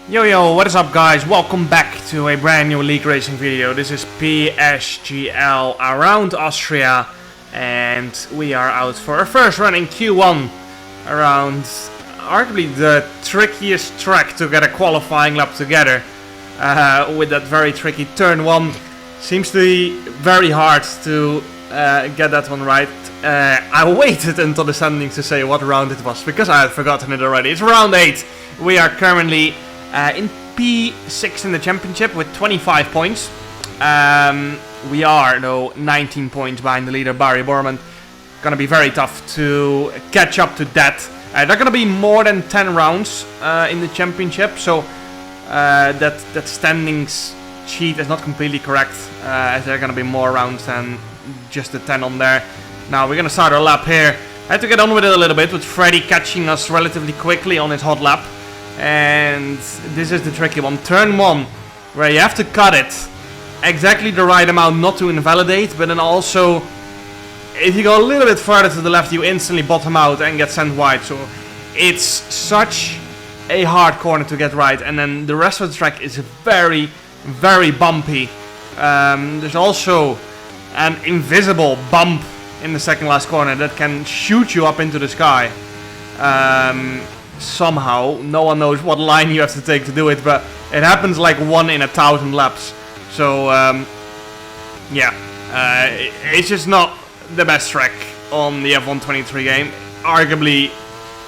Yo, what is up guys? Welcome back to a brand new league racing video. This is PSGL around Austria and we are out for our first run in Q1 around arguably the trickiest track to get a qualifying lap together with that very tricky turn 1. Seems to be very hard to get that one right. I waited until the standings to say what round it was because I had forgotten it already. It's round 8. We are currently in P6 in the championship with 25 points. We are, though, 19 points behind the leader, Barry Borman. Gonna be very tough to catch up to that. There are gonna be more than 10 rounds in the championship, so that standings sheet is not completely correct, as there are gonna be more rounds than just the 10 on there. Now we're gonna start our lap here. I had to get on with it a little bit, with Freddy catching us relatively quickly on his hot lap. And this is the tricky one. Turn 1, where you have to cut it exactly the right amount not to invalidate, but then also if you go a little bit further to the left you instantly bottom out and get sent wide. So it's such a hard corner to get right, and then the rest of the track is very, very bumpy. There's also an invisible bump in the second last corner that can shoot you up into the sky. Somehow, no one knows what line you have to take to do it, but it happens like 1 in 1,000 laps. So it's just not the best track on the F123 game. Arguably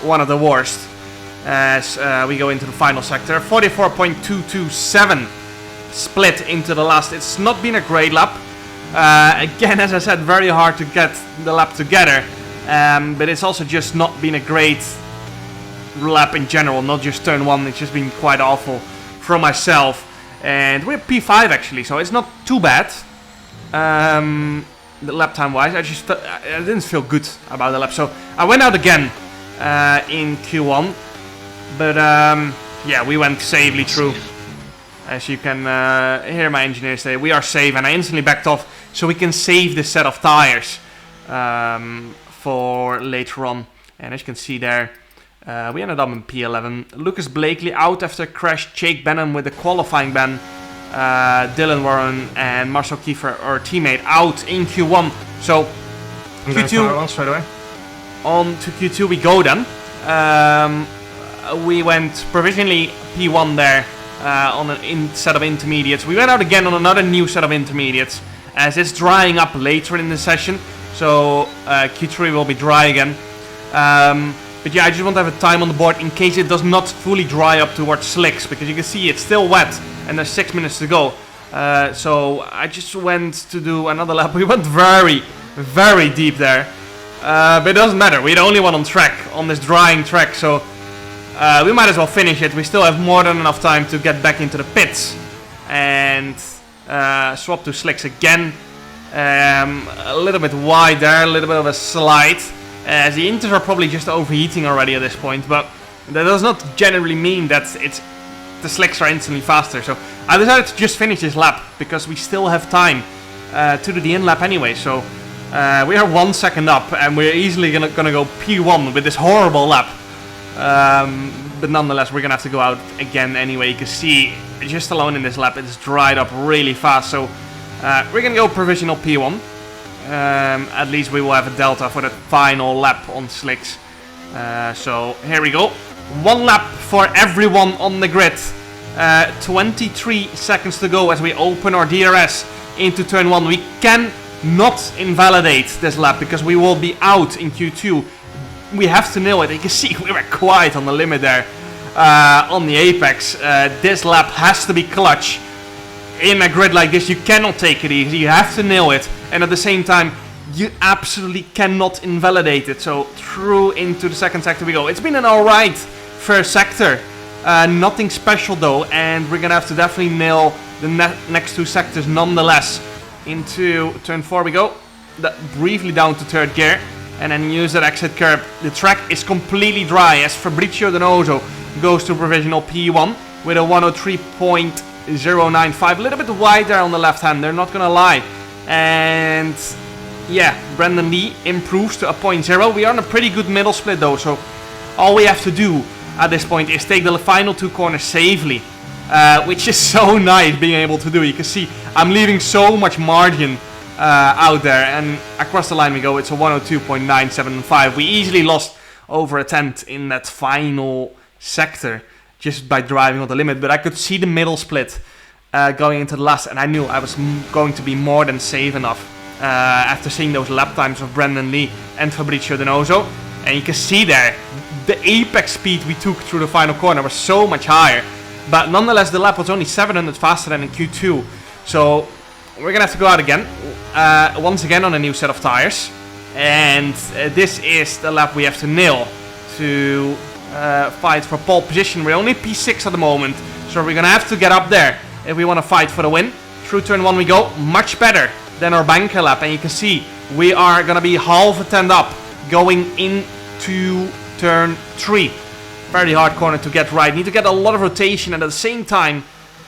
one of the worst. As we go into the final sector, 44.227 split into the last. It's not been a great lap. Again, as I said, very hard to get the lap together, but it's also just not been a great lap in general, not just turn 1. It's just been quite awful for myself, and we're P5 actually, so it's not too bad the lap time wise. I didn't feel good about the lap, so I went out again in Q1, but yeah, we went safely through. As you can hear my engineer say, we are safe, and I instantly backed off so we can save this set of tires for later on. And as you can see there, we ended up in P11. Lucas Blakely out after crash. Jake Benham with the qualifying ban. Dylan Warren and Marcel Kiefer, our teammate, out in Q1. So Q2 straight away. On to Q2 we go then. We went provisionally P1 there on an set of intermediates. We went out again on another new set of intermediates as it's drying up later in the session. So Q3 will be dry again. But yeah, I just want to have a time on the board in case it does not fully dry up towards slicks, because you can see it's still wet and there's 6 minutes to go. So I just went to do another lap. We went very, very deep there. But it doesn't matter. We're the only one on track, on this drying track. So we might as well finish it. We still have more than enough time to get back into the pits and swap to slicks again. A little bit wide there, a little bit of a slide. As the inters are probably just overheating already at this point, but that does not generally mean that the slicks are instantly faster. So I decided to just finish this lap because we still have time to do the in lap anyway. So we are 1 second up, and we're easily gonna go P1 with this horrible lap. But nonetheless, we're gonna have to go out again anyway. You can see just alone in this lap, it's dried up really fast. So we're gonna go provisional P1. At least we will have a delta for the final lap on slicks. So here we go. 1 lap for everyone on the grid. 23 seconds to go as we open our DRS into turn 1. We cannot invalidate this lap because we will be out in Q2. We have to nail it. You can see we were quite on the limit there on the apex. This lap has to be clutch. In a grid like this, you cannot take it easy. You have to nail it. And at the same time, you absolutely cannot invalidate it. So through into the second sector we go. It's been an alright first sector. Nothing special though. And we're going to have to definitely nail the next 2 sectors nonetheless. Into turn 4 we go. Briefly down to 3rd gear. And then use that exit curb. The track is completely dry as Fabrizio Donoso goes to provisional P1 with a 103.095. A little bit wide there on the left hand. They're not going to lie. And yeah, Brendan Lee improves to a 0.0. We are on a pretty good middle split though, so all we have to do at this point is take the final 2 corners safely, which is so nice being able to do. You can see I'm leaving so much margin out there, and across the line we go. It's a 102.975. We easily lost over a tenth in that final sector just by driving on the limit, but I could see the middle split going into the last, and I knew I was going to be more than safe enough after seeing those lap times of Brendan Lee and Fabrizio Donoso. And you can see there, the apex speed we took through the final corner was so much higher. But nonetheless, the lap was only 700 faster than in Q2. So we're going to have to go out again, once again on a new set of tires. And this is the lap we have to nail to fight for pole position. We're only P6 at the moment, so we're going to have to get up there if we want to fight for the win. Through turn 1 we go, much better than our banker lap. And you can see we are going to be half a tenth up going into turn 3. Very hard corner to get right. Need to get a lot of rotation and at the same time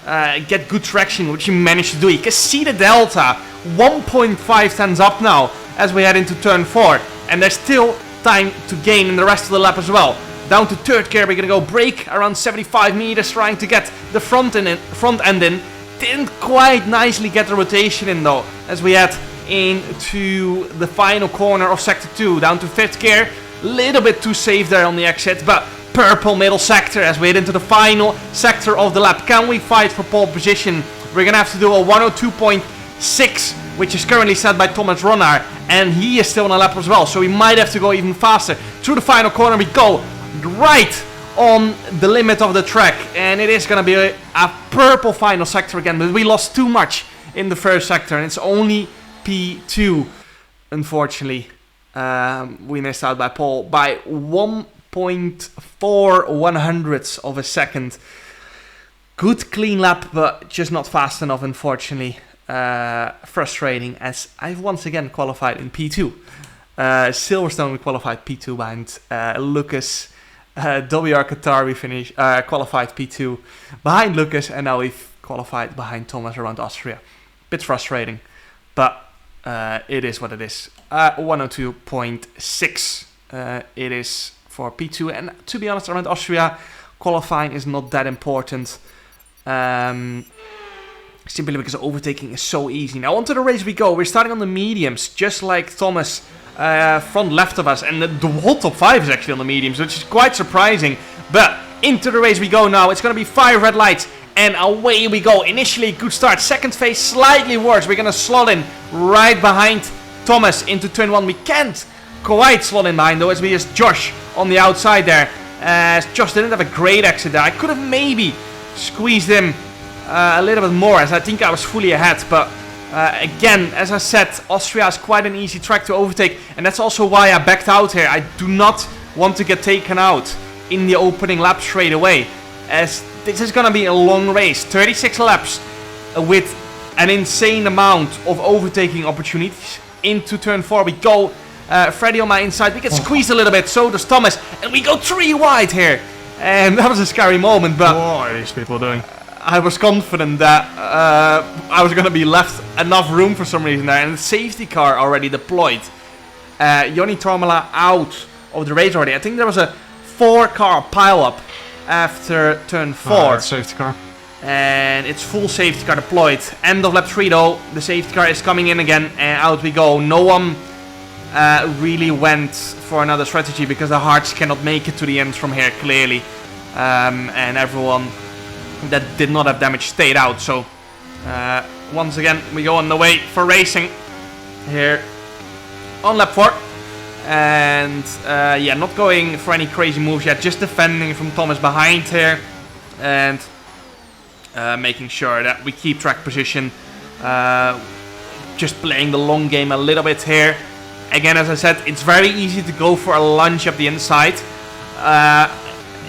get good traction, which you managed to do. You can see the delta 1.5 tenths up now as we head into turn 4, and there's still time to gain in the rest of the lap as well. Down to third gear, we're gonna go brake around 75 meters, trying to get the front end in. Didn't quite nicely get the rotation in though, as we head into the final corner of sector 2. Down to fifth gear, little bit too safe there on the exit, but purple middle sector as we head into the final sector of the lap. Can we fight for pole position? We're gonna have to do a 102.6, which is currently set by Thomas Ronnaar, and he is still on a lap as well, so we might have to go even faster. Through the final corner we go, right on the limit of the track, and it is gonna be a purple final sector again, but we lost too much in the first sector, and it's only P2. Unfortunately, we missed out by pole by 1.4 of a second. Good clean lap, but just not fast enough, unfortunately. Frustrating, as I've once again qualified in P2. Silverstone we qualified P2 behind Lucas. WR Qatar we qualified P2 behind Lucas, and now we've qualified behind Thomas around Austria. Bit frustrating, but it is what it is. 102.6 it is for P2, and to be honest, around Austria, qualifying is not that important. Simply because overtaking is so easy. Now onto the race we go. We're starting on the mediums, just like Thomas front left of us, and the whole top 5 is actually on the mediums, which is quite surprising. But into the race we go now. It's going to be 5 red lights, and away we go. Initially good start, second phase slightly worse. We're going to slot in right behind Thomas into turn 1. We can't quite slot in behind though, as we just Josh on the outside there. Josh didn't have a great exit there. I could have maybe squeezed him a little bit more, as I think I was fully ahead, but again, as I said, Austria is quite an easy track to overtake, and that's also why I backed out here. I do not want to get taken out in the opening lap straight away, as this is going to be a long race. 36 laps with an insane amount of overtaking opportunities. Into turn 4 we go. Freddy on my inside, we get squeezed a little bit, so does Thomas, and we go 3 wide here, and that was a scary moment. But what are these people doing? I was confident that I was going to be left enough room for some reason there, and the safety car already deployed. Joni Tormala out of the race already. I think there was a 4-car pile-up after turn 4. Safety car. And it's full safety car deployed. End of lap 3 though, the safety car is coming in again, and out we go. No one really went for another strategy, because the Hearts cannot make it to the end from here, clearly. And everyone that did not have damage stayed out. So once again we go on the way for racing here on lap 4, and yeah, not going for any crazy moves yet, just defending from Thomas behind here, and making sure that we keep track position, just playing the long game a little bit here. Again, as I said, it's very easy to go for a lunge up the inside.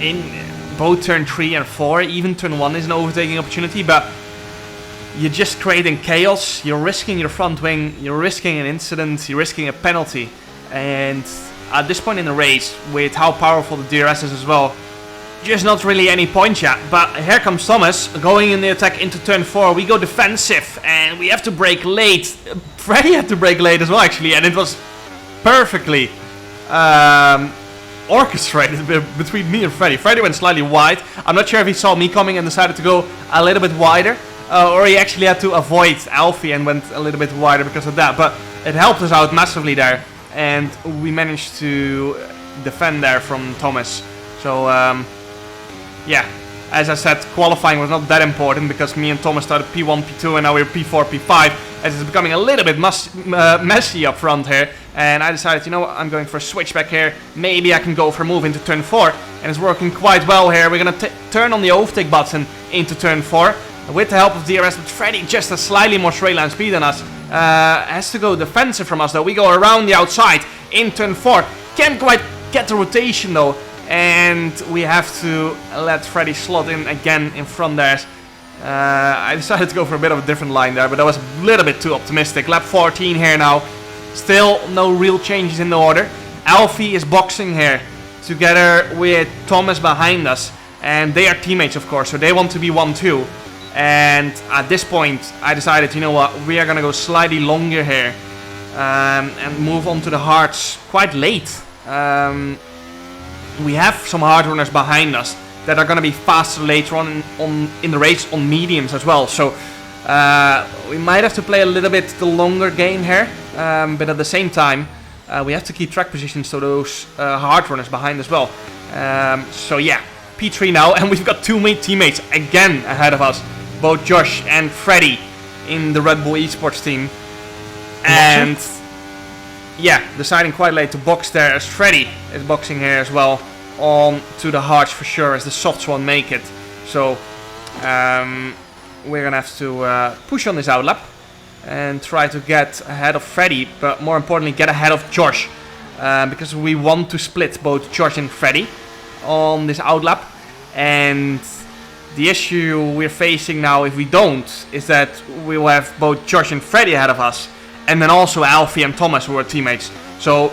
In both turn 3 and 4, even turn 1 is an overtaking opportunity, but you're just creating chaos. You're risking your front wing, you're risking an incident, you're risking a penalty. And at this point in the race, with how powerful the DRS is as well, just not really any point yet. But here comes Thomas going in the attack into turn 4. We go defensive, and we have to brake late. Freddy had to brake late as well, actually, and it was perfectly orchestrated between me and Freddy. Freddy went slightly wide. I'm not sure if he saw me coming and decided to go a little bit wider, or he actually had to avoid Alfie and went a little bit wider because of that. But it helped us out massively there, and we managed to defend there from Thomas. So yeah, as I said, qualifying was not that important because me and Thomas started P1, P2, and now we're P4, P5, as it's becoming a little bit messy up front here. And I decided, you know what, I'm going for a switchback here. Maybe I can go for a move into turn 4, and it's working quite well here. We're gonna turn on the overtake button into turn 4 with the help of DRS, but Freddy just has slightly more straight line speed than us. Has to go defensive from us though. We go around the outside in turn 4. Can't quite get the rotation though, and we have to let Freddy slot in again in front there. I decided to go for a bit of a different line there, but that was a little bit too optimistic. Lap 14 here now. Still no real changes in the order. Alfie is boxing here together with Thomas behind us, and they are teammates of course, so they want to be 1-2. And at this point I decided, you know what, we are gonna go slightly longer here and move on to the hards quite late. We have some hard runners behind us that are gonna be faster later on in the race on mediums as well, so we might have to play a little bit the longer game here, but at the same time we have to keep track positions to those hard runners behind as well. So yeah, P3 now, and we've got two teammates again ahead of us, both Josh and Freddy in the Red Bull Esports team. And yeah, deciding quite late to box there, as Freddy is boxing here as well on to the hards for sure, as the softs won't make it. So we're gonna have to push on this outlap and try to get ahead of Freddy, but more importantly get ahead of Josh, because we want to split both Josh and Freddy on this outlap. And the issue we're facing now, if we don't, is that we will have both Josh and Freddy ahead of us, and then also Alfie and Thomas, who are teammates. So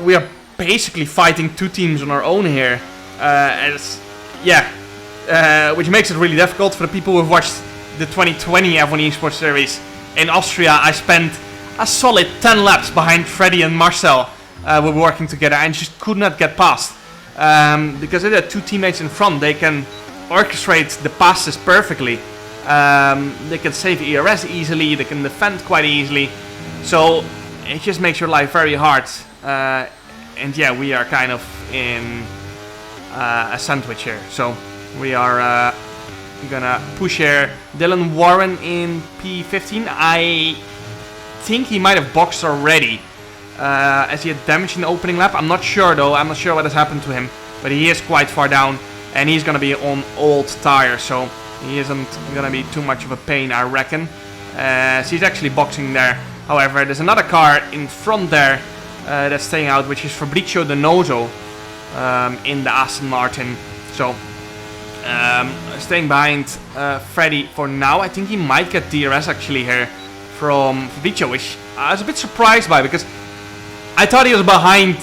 we are basically fighting two teams on our own here, which makes it really difficult for the people who have watched the 2020 F1 Esports Series in Austria. I spent a solid 10 laps behind Freddy and Marcel. We were working together and just could not get past. Because if there are two teammates in front, they can orchestrate the passes perfectly. They can save ERS easily, they can defend quite easily. So it just makes your life very hard. And yeah, we are kind of in a sandwich here. So we are gonna push here. Dylan Warren in P15. I think he might have boxed already, as he had damage in the opening lap. I'm not sure though, I'm not sure what has happened to him, but he is quite far down and he's gonna be on old tires, so he isn't gonna be too much of a pain, I reckon. So he's actually boxing there. However, there's another car in front there that's staying out, which is Fabrizio Donoso in the Aston Martin. So staying behind Freddy for now. I think he might get DRS actually here from Fabrizio, which I was a bit surprised by, because I thought he was behind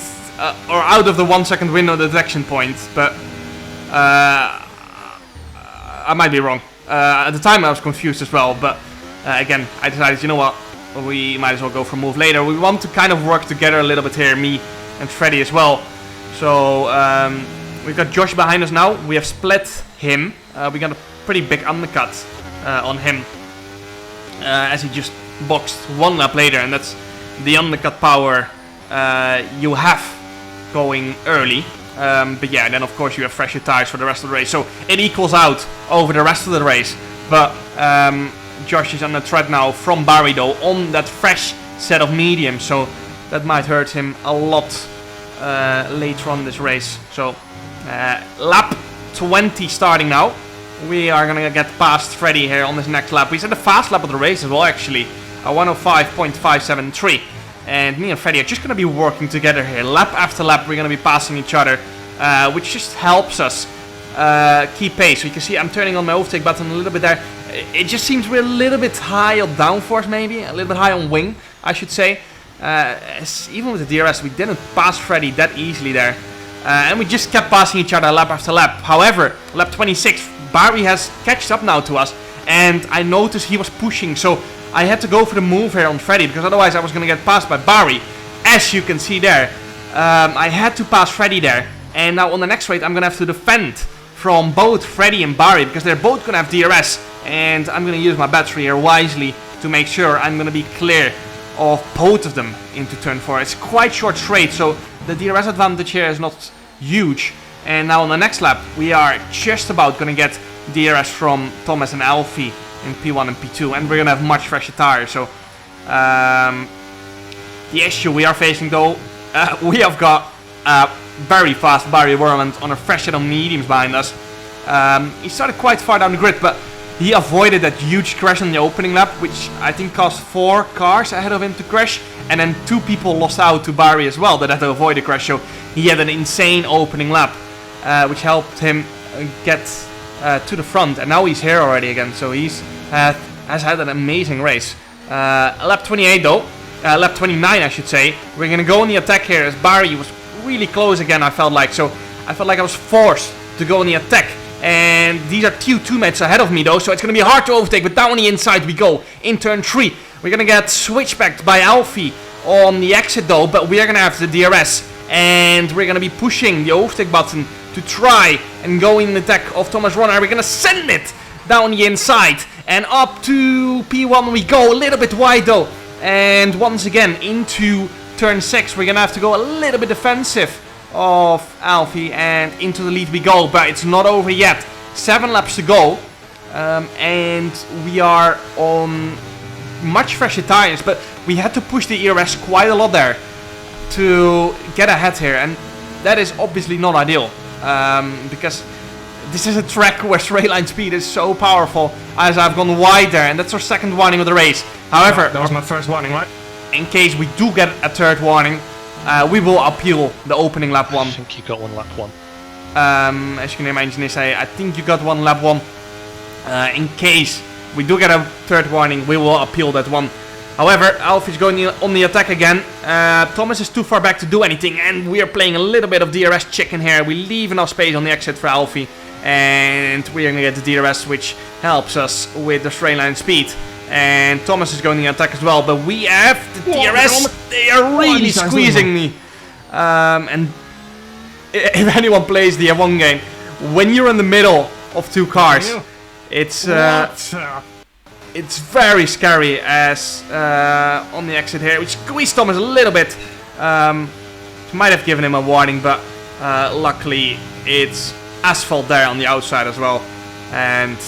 or out of the 1 second window detection point, but I might be wrong. At the time I was confused as well, but again I decided, you know what, we might as well go for a move later. We want to kind of work together a little bit here, me and Freddy as well. So we've got Josh behind us now. We have split him. We got a pretty big undercut on him, as he just boxed one lap later, and that's the undercut power you have going early. But yeah, then of course you have fresher tires for the rest of the race, so it equals out over the rest of the race. But Josh is on the threat now from Barry though, on that fresh set of mediums, so that might hurt him a lot later on in this race. So lap 20 starting now. We are gonna get past Freddy here on this next lap. We set the fast lap of the race as well, actually, a 105.573. And me and Freddy are just gonna be working together here. Lap after lap, we're gonna be passing each other, which just helps us keep pace. So you can see I'm turning on my overtake button a little bit there. It just seems we're a little bit high on downforce, maybe a little bit high on wing, I should say. Even with the DRS, we didn't pass Freddy that easily there. And we just kept passing each other lap after lap. However, lap 26, Barry has catched up now to us, and I noticed he was pushing, so I had to go for the move here on Freddy, because otherwise I was going to get passed by Barry, as you can see there. I had to pass Freddy there. And now on the next raid, I'm going to have to defend from both Freddy and Barry, because they're both going to have DRS. And I'm going to use my battery here wisely to make sure I'm going to be clear of both of them into turn 4. It's quite short straight, so the DRS advantage here is not huge. And now on the next lap, we are just about going to get DRS from Thomas and Alfie in P1 and P2, and we're going to have much fresher tires. So the issue we are facing though, we have got very fast Barry Werland on a fresh set of mediums behind us. He started quite far down the grid, but he avoided that huge crash on the opening lap, which I think caused 4 cars ahead of him to crash, and then 2 people lost out to Barry as well that had to avoid the crash. So he had an insane opening lap, which helped him get to the front, and now he's here already again. So he's has had an amazing race. Lap 28 though, lap 29 I should say. We're gonna go on the attack here as Barry was really close again. I felt like I was forced to go on the attack. And these are 2 teammates ahead of me though, so it's going to be hard to overtake, but down on the inside we go in turn 3. We're going to get switchbacked by Alfie on the exit though, but we are going to have the DRS, and we're going to be pushing the overtake button to try and go in the attack of Thomas Runner. We're going to send it down the inside, and up to P1 we go, a little bit wide though, and once again into turn 6 we're going to have to go a little bit defensive of Alfie, and into the lead we go, but it's not over yet. 7 laps to go, and we are on much fresher tires, but we had to push the ERS quite a lot there to get ahead here, and that is obviously not ideal, because this is a track where straight line speed is so powerful, as I've gone wide there, and that's our second warning of the race. However, that was my first warning, right? In case we do get a third warning, we will appeal the opening lap 1. I think you got one lap 1. As you can hear my engineer say, I think you got one lap 1. In case we do get a third warning, we will appeal that one. However, Alfie's going on the attack again. Thomas is too far back to do anything, and we are playing a little bit of DRS chicken here. We leave enough space on the exit for Alfie, and we are going to get the DRS, which helps us with the straight line speed. And Thomas is going to attack as well, but we have the DRS. They are really squeezing me. And if anyone plays the F1 game, when you're in the middle of 2 cars, it's very scary. As on the exit here, we squeezed Thomas a little bit. Might have given him a warning, but luckily it's asphalt there on the outside as well. And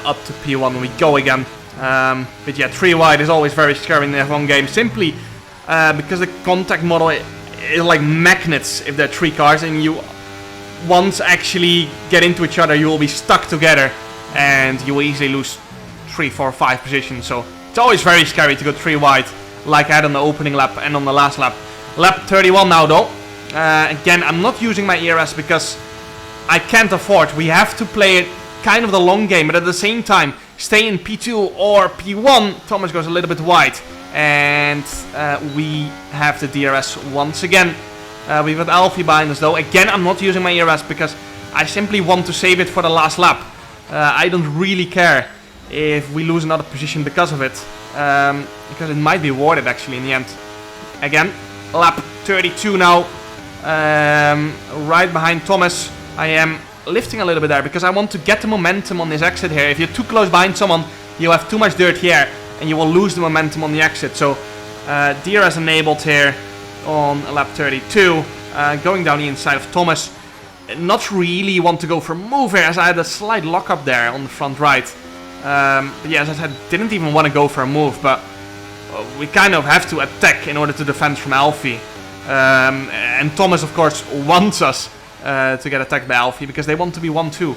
up to P1 we go again. But yeah, 3 wide is always very scary in the F1 game, simply because the contact model is like magnets. If there are 3 cars and you once actually get into each other, you will be stuck together and you will easily lose 3, 4, 5 positions. So it's always very scary to go 3 wide, like I had on the opening lap and on the last lap. Lap 31 now though. Again, I'm not using my ERS because I can't afford. We have to play it kind of the long game, but at the same time stay in P2 or P1. Thomas goes a little bit wide, and we have the DRS once again. We've got Alfie behind us though. Again, I'm not using my ERS because I simply want to save it for the last lap. I don't really care if we lose another position because of it, because it might be worth it actually in the end. Again, lap 32 now, right behind Thomas. I am lifting a little bit there because I want to get the momentum on this exit here. If you're too close behind someone, you have too much dirt here and you will lose the momentum on the exit. So DRS enabled here on lap 32, going down the inside of Thomas. Not really want to go for a move here, as I had a slight lockup there on the front right. But yeah, as I said, didn't even want to go for a move, but we kind of have to attack in order to defend from Alfie. And Thomas of course wants us to get attacked by Alfie because they want to be 1-2.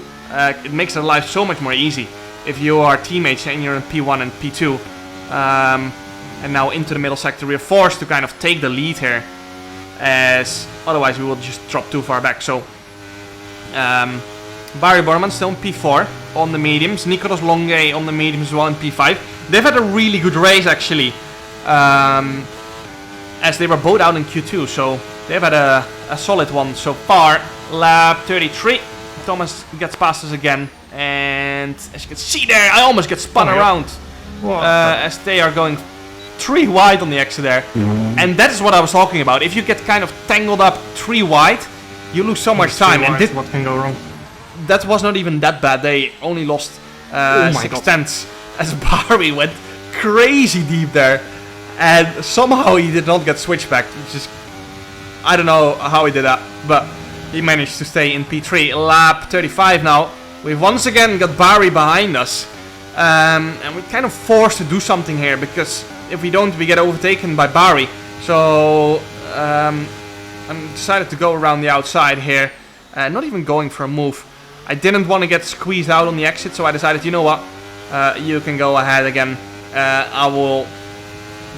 It makes their life so much more easy if you are teammates and you're in P1 and P2. And now into the middle sector, we're forced to kind of take the lead here, as otherwise we will just drop too far back. So Barry Borman still in P4 on the mediums, Nicolas Longue on the mediums as well in P5. They've had a really good race actually, as they were both out in Q2, so they've had a solid one so far. Lap 33, Thomas gets past us again, and as you can see there, I almost get spun around as they are going 3 wide on the exit there. And that is what I was talking about. If you get kind of tangled up 3 wide, you lose so much time. And what can go wrong? that was not even that bad. They only lost 6/10 as Barry went crazy deep there. And somehow he did not get switched back. I don't know how he did that, but he managed to stay in P3. Lap 35 now. We've once again got Barry behind us. And we're kind of forced to do something here, because if we don't, we get overtaken by Barry. So I decided to go around the outside here. Not even going for a move. I didn't want to get squeezed out on the exit, so I decided, you know what? You can go ahead again. I will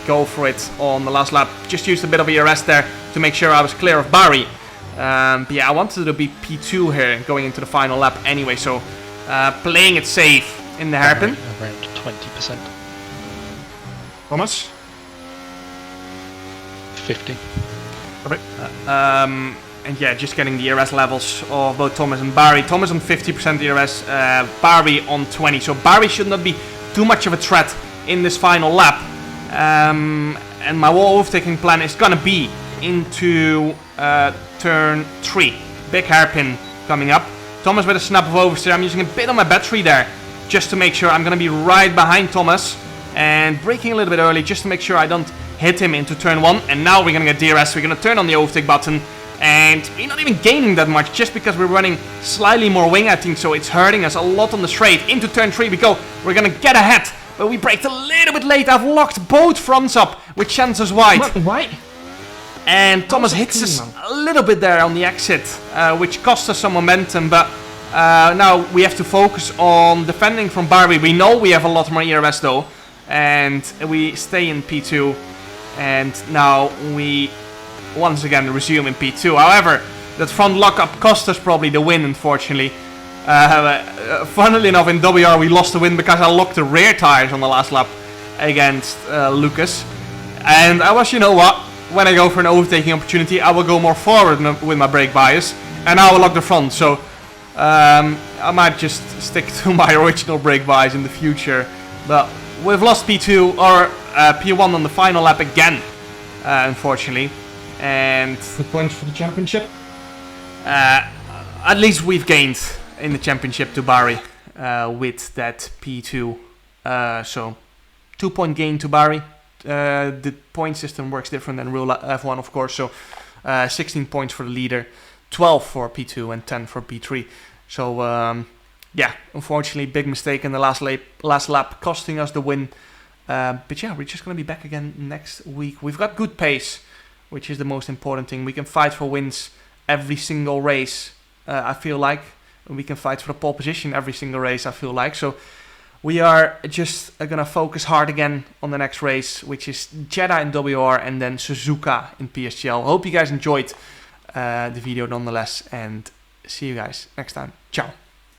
go for it on the last lap. Just used a bit of ERS there to make sure I was clear of Barry. But yeah, I wanted to be P2 here going into the final lap anyway, so playing it safe in the hairpin. Around 20%. Thomas? 50. And yeah, just getting the ERS levels of both Thomas and Barry. Thomas on 50% ERS, Barry on 20. So Barry should not be too much of a threat in this final lap. And my wall overtaking plan is gonna be into turn 3. Big hairpin coming up. Thomas with a snap of oversteer. I'm using a bit on my battery there, just to make sure I'm gonna be right behind Thomas. And braking a little bit early, just to make sure I don't hit him into turn 1. And now we're gonna get DRS. We're gonna turn on the overtake button. And we're not even gaining that much, just because we're running slightly more wing, I think, so it's hurting us a lot on the straight. Into turn 3 we go. We're gonna get ahead, but we braked a little bit late. I've locked both fronts up, which sends us wide. Why? And Thomas hits us a little bit there on the exit, which cost us some momentum, but now we have to focus on defending from Barry. We know we have a lot more ERS though, and we stay in P2, and now we once again resume in P2. However, that front lockup cost us probably the win, unfortunately. Funnily enough, in WR we lost the win because I locked the rear tires on the last lap against Lucas. And I was, you know what, when I go for an overtaking opportunity, I will go more forward with my brake bias, and I will lock the front. So I might just stick to my original brake bias in the future. But we've lost P2 or P1 on the final lap again, unfortunately. And the points for the championship? at least we've gained in the championship to Barry with that P2. So 2-point gain to Barry. The point system works different than real F1, of course. So 16 points for the leader, 12 for P2 and 10 for P3. So yeah, unfortunately, big mistake in the last lap, costing us the win. But yeah, we're just going to be back again next week. We've got good pace, which is the most important thing. We can fight for wins every single race, I feel like. We can fight for the pole position every single race, I feel like. So we are just going to focus hard again on the next race, which is Jeddah in WR and then Suzuka in PSGL. Hope you guys enjoyed the video nonetheless, and see you guys next time. Ciao.